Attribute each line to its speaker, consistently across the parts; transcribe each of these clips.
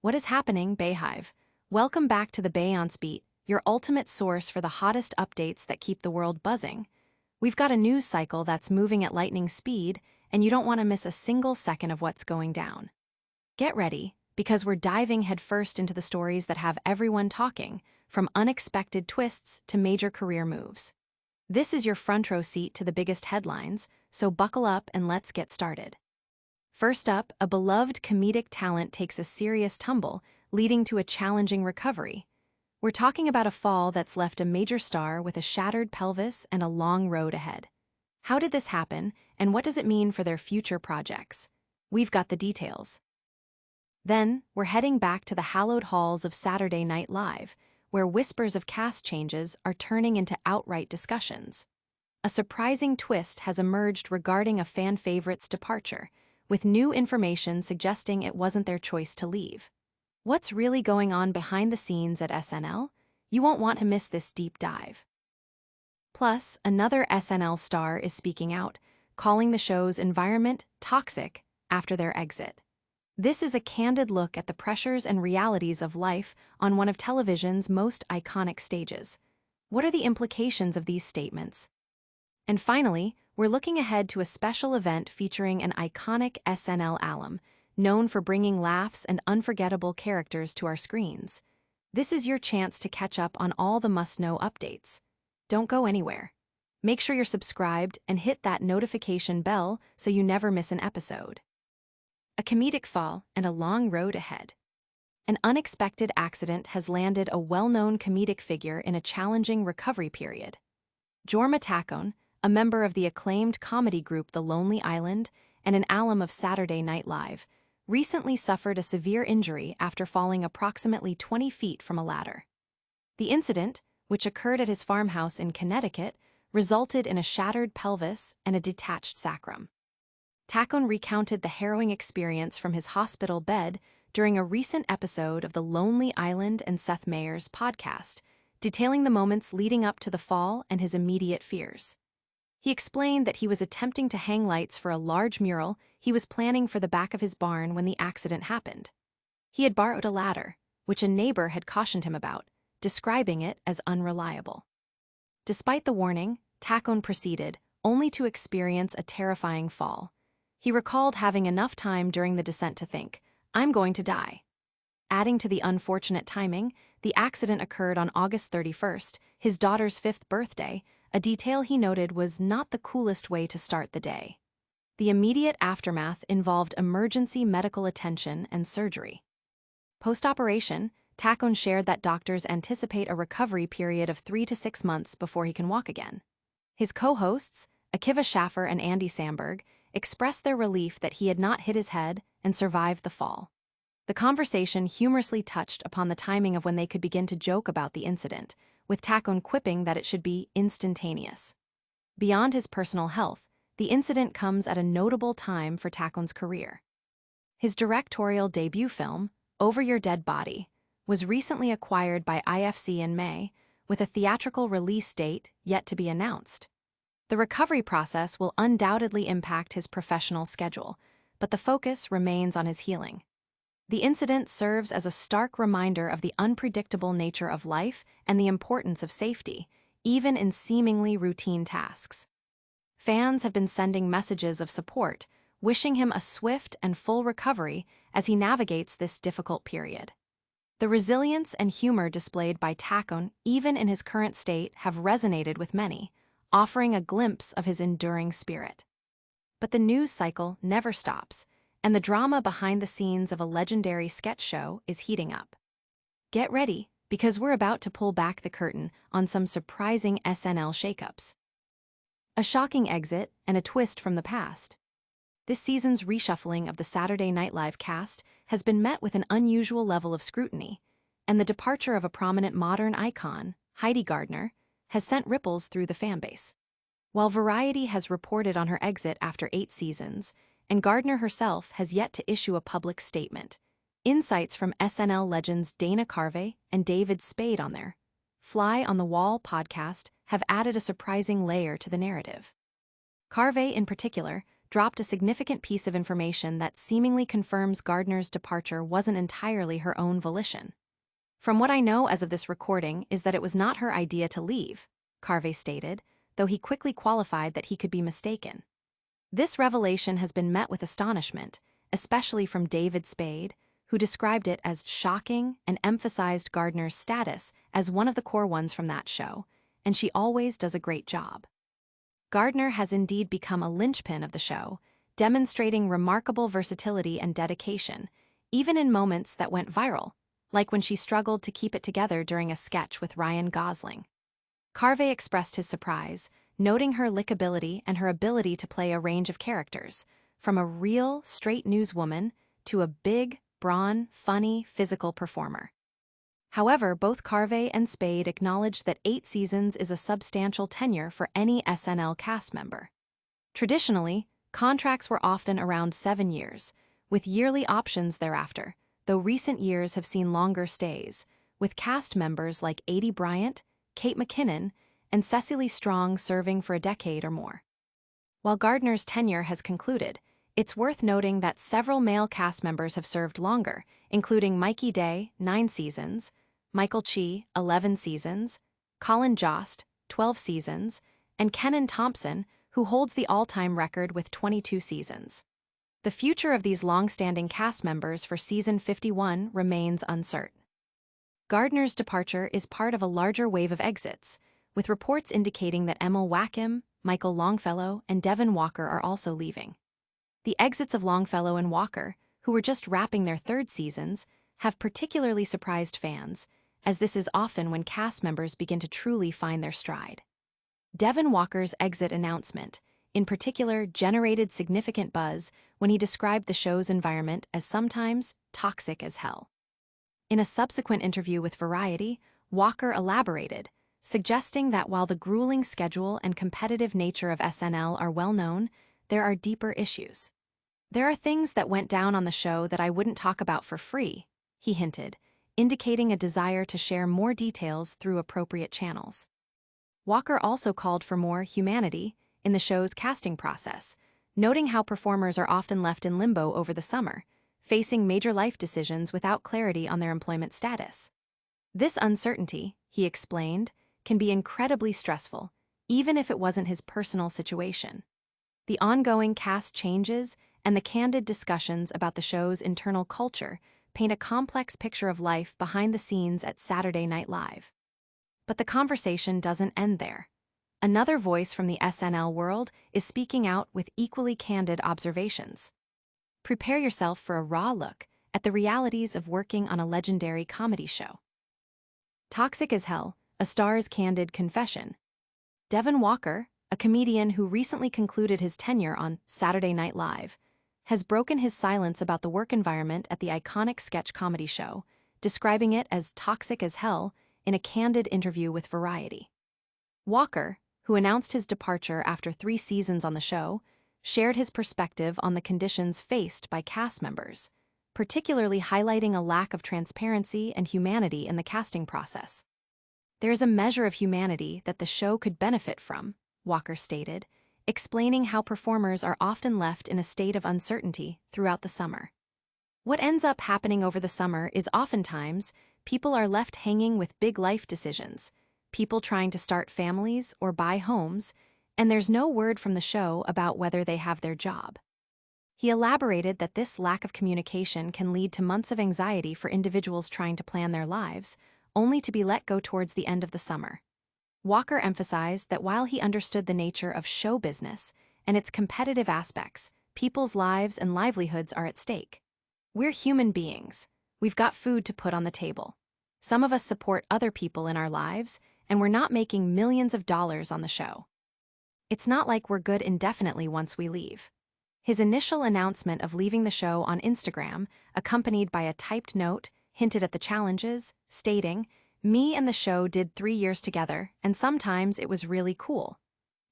Speaker 1: What is happening, Bayhive? Welcome back to the Beyonce Beat, your ultimate source for the hottest updates that keep the world buzzing. We've got a news cycle that's moving at lightning speed, and you don't want to miss a single second of what's going down. Get ready, because we're diving headfirst into the stories that have everyone talking, from unexpected twists to major career moves. This is your front row seat to the biggest headlines, so buckle up and let's get started. First up, a beloved comedic talent takes a serious tumble, leading to a challenging recovery. We're talking about a fall that's left a major star with a shattered pelvis and a long road ahead. How did this happen, and what does it mean for their future projects? We've got the details. Then, we're heading back to the hallowed halls of Saturday Night Live, where whispers of cast changes are turning into outright discussions. A surprising twist has emerged regarding a fan favorite's departure, with new information suggesting it wasn't their choice to leave. What's really going on behind the scenes at SNL? You won't want to miss this deep dive. Plus, another SNL star is speaking out, calling the show's environment toxic after their exit. This is a candid look at the pressures and realities of life on one of television's most iconic stages. What are the implications of these statements? And finally, we're looking ahead to a special event featuring an iconic SNL alum, known for bringing laughs and unforgettable characters to our screens. This is your chance to catch up on all the must-know updates. Don't go anywhere. Make sure you're subscribed and hit that notification bell so you never miss an episode. A comedic fall and a long road ahead. An unexpected accident has landed a well-known comedic figure in a challenging recovery period. Jorma Taccone, a member of the acclaimed comedy group The Lonely Island and an alum of Saturday Night Live, recently suffered a severe injury after falling approximately 20 feet from a ladder. The incident, which occurred at his farmhouse in Connecticut, resulted in a shattered pelvis and a detached sacrum. Taccone recounted the harrowing experience from his hospital bed during a recent episode of The Lonely Island and Seth Meyers podcast, detailing the moments leading up to the fall and his immediate fears. He explained that he was attempting to hang lights for a large mural he was planning for the back of his barn when the accident happened. He had borrowed a ladder, which a neighbor had cautioned him about, describing it as unreliable. Despite the warning, Taccone proceeded, only to experience a terrifying fall. He recalled having enough time during the descent to think, "I'm going to die." Adding to the unfortunate timing, the accident occurred on August 31st, his daughter's 5th birthday, a detail he noted was not the coolest way to start the day. The immediate aftermath involved emergency medical attention and surgery. Post-operation, Taccone shared that doctors anticipate a recovery period of 3 to 6 months before he can walk again. His co-hosts, Akiva Schaffer and Andy Samberg, expressed their relief that he had not hit his head and survived the fall. The conversation humorously touched upon the timing of when they could begin to joke about the incident, with Taccone quipping that it should be instantaneous. Beyond his personal health, the incident comes at a notable time for Taccone's career. His directorial debut film, Over Your Dead Body, was recently acquired by IFC in May, with a theatrical release date yet to be announced. The recovery process will undoubtedly impact his professional schedule, but the focus remains on his healing. The incident serves as a stark reminder of the unpredictable nature of life and the importance of safety, even in seemingly routine tasks. Fans have been sending messages of support, wishing him a swift and full recovery as he navigates this difficult period. The resilience and humor displayed by Taccone, even in his current state, have resonated with many, offering a glimpse of his enduring spirit. But the news cycle never stops, and the drama behind the scenes of a legendary sketch show is heating up. Get ready, because we're about to pull back the curtain on some surprising SNL shakeups. A shocking exit and a twist from the past. This season's reshuffling of the Saturday Night Live cast has been met with an unusual level of scrutiny, and the departure of a prominent modern icon, Heidi Gardner, has sent ripples through the fanbase. While Variety has reported on her exit after 8 seasons, and Gardner herself has yet to issue a public statement, insights from SNL legends Dana Carvey and David Spade on their Fly on the Wall podcast have added a surprising layer to the narrative. Carvey, in particular, dropped a significant piece of information that seemingly confirms Gardner's departure wasn't entirely her own volition. "From what I know as of this recording is that it was not her idea to leave," Carvey stated, though he quickly qualified that he could be mistaken. This revelation has been met with astonishment, especially from David Spade, who described it as shocking and emphasized Gardner's status as one of the core ones from that show, and she always does a great job. Gardner has indeed become a linchpin of the show, demonstrating remarkable versatility and dedication, even in moments that went viral, like when she struggled to keep it together during a sketch with Ryan Gosling. Carvey expressed his surprise, noting her lickability and her ability to play a range of characters, from a real, straight newswoman to a big, brawn, funny, physical performer. However, both Carvey and Spade acknowledged that 8 seasons is a substantial tenure for any SNL cast member. Traditionally, contracts were often around 7 years, with yearly options thereafter, though recent years have seen longer stays, with cast members like Aidy Bryant, Kate McKinnon, and Cecily Strong serving for a decade or more. While Gardner's tenure has concluded, it's worth noting that several male cast members have served longer, including Mikey Day, 9 seasons, Michael Chi, 11 seasons, Colin Jost, 12 seasons, and Kenan Thompson, who holds the all-time record with 22 seasons. The future of these long-standing cast members for season 51 remains uncertain. Gardner's departure is part of a larger wave of exits, with reports indicating that Emil Wackham, Michael Longfellow, and Devon Walker are also leaving. The exits of Longfellow and Walker, who were just wrapping their 3rd seasons, have particularly surprised fans, as this is often when cast members begin to truly find their stride. Devon Walker's exit announcement, in particular, generated significant buzz when he described the show's environment as sometimes toxic as hell. In a subsequent interview with Variety, Walker elaborated, suggesting that while the grueling schedule and competitive nature of SNL are well known, there are deeper issues. "There are things that went down on the show that I wouldn't talk about for free," he hinted, indicating a desire to share more details through appropriate channels. Walker also called for more humanity in the show's casting process, noting how performers are often left in limbo over the summer, facing major life decisions without clarity on their employment status. This uncertainty, he explained, can be incredibly stressful, even if it wasn't his personal situation. The ongoing cast changes and the candid discussions about the show's internal culture paint a complex picture of life behind the scenes at Saturday Night Live. But the conversation doesn't end there. Another voice from the SNL world is speaking out with equally candid observations. Prepare yourself for a raw look at the realities of working on a legendary comedy show. Toxic as Hell, a star's candid confession. Devon Walker, a comedian who recently concluded his tenure on Saturday Night Live, has broken his silence about the work environment at the iconic sketch comedy show, describing it as toxic as hell in a candid interview with Variety. Walker, who announced his departure after 3 seasons on the show, shared his perspective on the conditions faced by cast members, particularly highlighting a lack of transparency and humanity in the casting process. "There is a measure of humanity that the show could benefit from," Walker stated, explaining how performers are often left in a state of uncertainty throughout the summer. What ends up happening over the summer is oftentimes people are left hanging with big life decisions, people trying to start families or buy homes, and there's no word from the show about whether they have their job. He elaborated that this lack of communication can lead to months of anxiety for individuals trying to plan their lives, only to be let go towards the end of the summer. Walker emphasized that while he understood the nature of show business and its competitive aspects, people's lives and livelihoods are at stake. "We're human beings. We've got food to put on the table. Some of us support other people in our lives, and we're not making millions of dollars on the show. It's not like we're good indefinitely once we leave." His initial announcement of leaving the show on Instagram, accompanied by a typed note, hinted at the challenges, stating, "Me and the show did 3 years together, and sometimes it was really cool.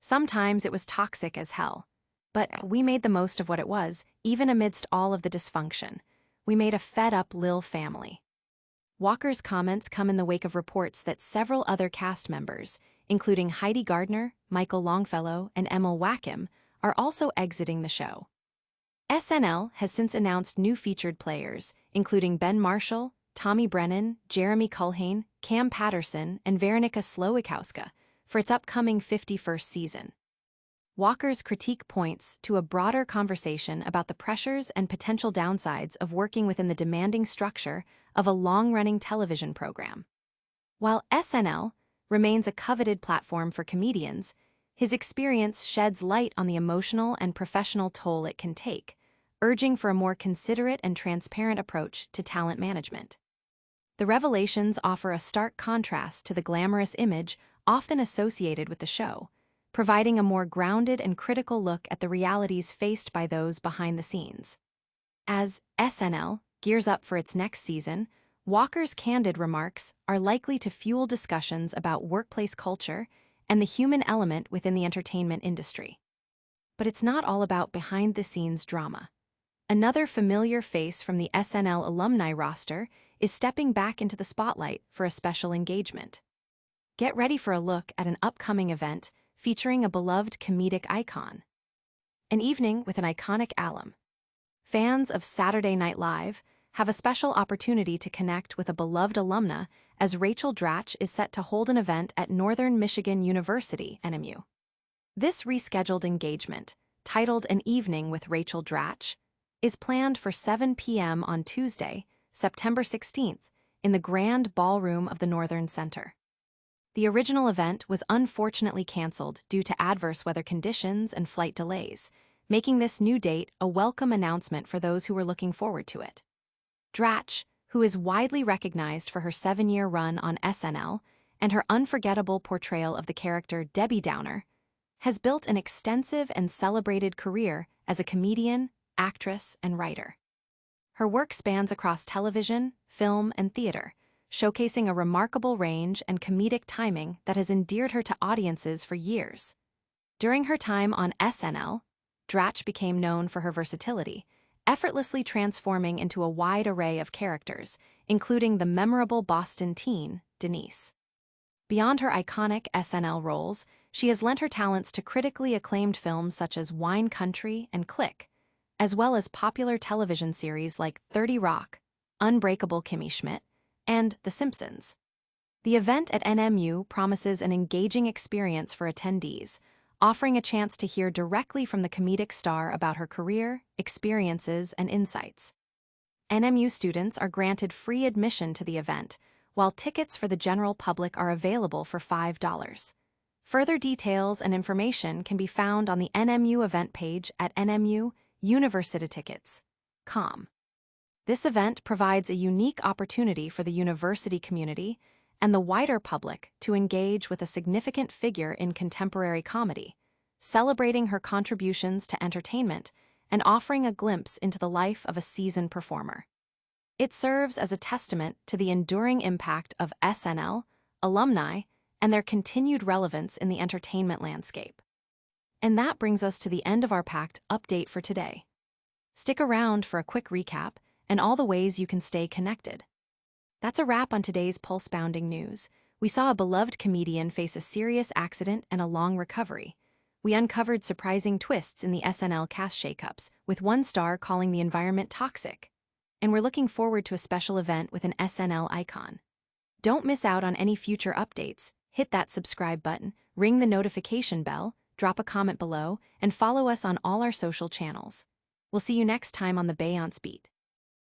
Speaker 1: Sometimes it was toxic as hell. But we made the most of what it was, even amidst all of the dysfunction. We made a fed-up lil family." Walker's comments come in the wake of reports that several other cast members, including Heidi Gardner, Michael Longfellow, and Emil Wackham, are also exiting the show. SNL has since announced new featured players, including Ben Marshall, Tommy Brennan, Jeremy Culhane, Cam Patterson, and Veronica Slowikowska, for its upcoming 51st season. Walker's critique points to a broader conversation about the pressures and potential downsides of working within the demanding structure of a long-running television program. While SNL remains a coveted platform for comedians, his experience sheds light on the emotional and professional toll it can take, urging for a more considerate and transparent approach to talent management. The revelations offer a stark contrast to the glamorous image often associated with the show, providing a more grounded and critical look at the realities faced by those behind the scenes. As SNL gears up for its next season, Walker's candid remarks are likely to fuel discussions about workplace culture and the human element within the entertainment industry. But it's not all about behind-the-scenes drama. Another familiar face from the SNL alumni roster is stepping back into the spotlight for a special engagement. Get ready for a look at an upcoming event featuring a beloved comedic icon. An evening with an iconic alum. Fans of Saturday Night Live have a special opportunity to connect with a beloved alumna as Rachel Dratch is set to hold an event at Northern Michigan University, NMU. This rescheduled engagement, titled An Evening with Rachel Dratch, is planned for 7 p.m. on Tuesday, September 16th, in the Grand Ballroom of the Northern Center. The original event was unfortunately canceled due to adverse weather conditions and flight delays, making this new date a welcome announcement for those who were looking forward to it. Dratch, who is widely recognized for her 7-year run on SNL and her unforgettable portrayal of the character Debbie Downer, has built an extensive and celebrated career as a comedian, actress, and writer. Her work spans across television, film, and theater, showcasing a remarkable range and comedic timing that has endeared her to audiences for years. During her time on SNL, Dratch became known for her versatility, effortlessly transforming into a wide array of characters, including the memorable Boston teen, Denise. Beyond her iconic SNL roles, she has lent her talents to critically acclaimed films such as Wine Country and Click, as well as popular television series like 30 Rock, Unbreakable Kimmy Schmidt, and The Simpsons. The event at NMU promises an engaging experience for attendees, offering a chance to hear directly from the comedic star about her career, experiences, and insights. NMU students are granted free admission to the event, while tickets for the general public are available for $5. Further details and information can be found on the NMU event page at nmu-universitytickets.com. This event provides a unique opportunity for the university community and the wider public to engage with a significant figure in contemporary comedy, celebrating her contributions to entertainment and offering a glimpse into the life of a seasoned performer. It serves as a testament to the enduring impact of SNL, alumni, and their continued relevance in the entertainment landscape. And that brings us to the end of our packed update for today. Stick around for a quick recap and all the ways you can stay connected. That's a wrap on today's pulse-pounding news. We saw a beloved comedian face a serious accident and a long recovery. We uncovered surprising twists in the SNL cast shakeups, with one star calling the environment toxic. And we're looking forward to a special event with an SNL icon. Don't miss out on any future updates. Hit that subscribe button, ring the notification bell, drop a comment below, and follow us on all our social channels. We'll see you next time on the Beyonce Beat.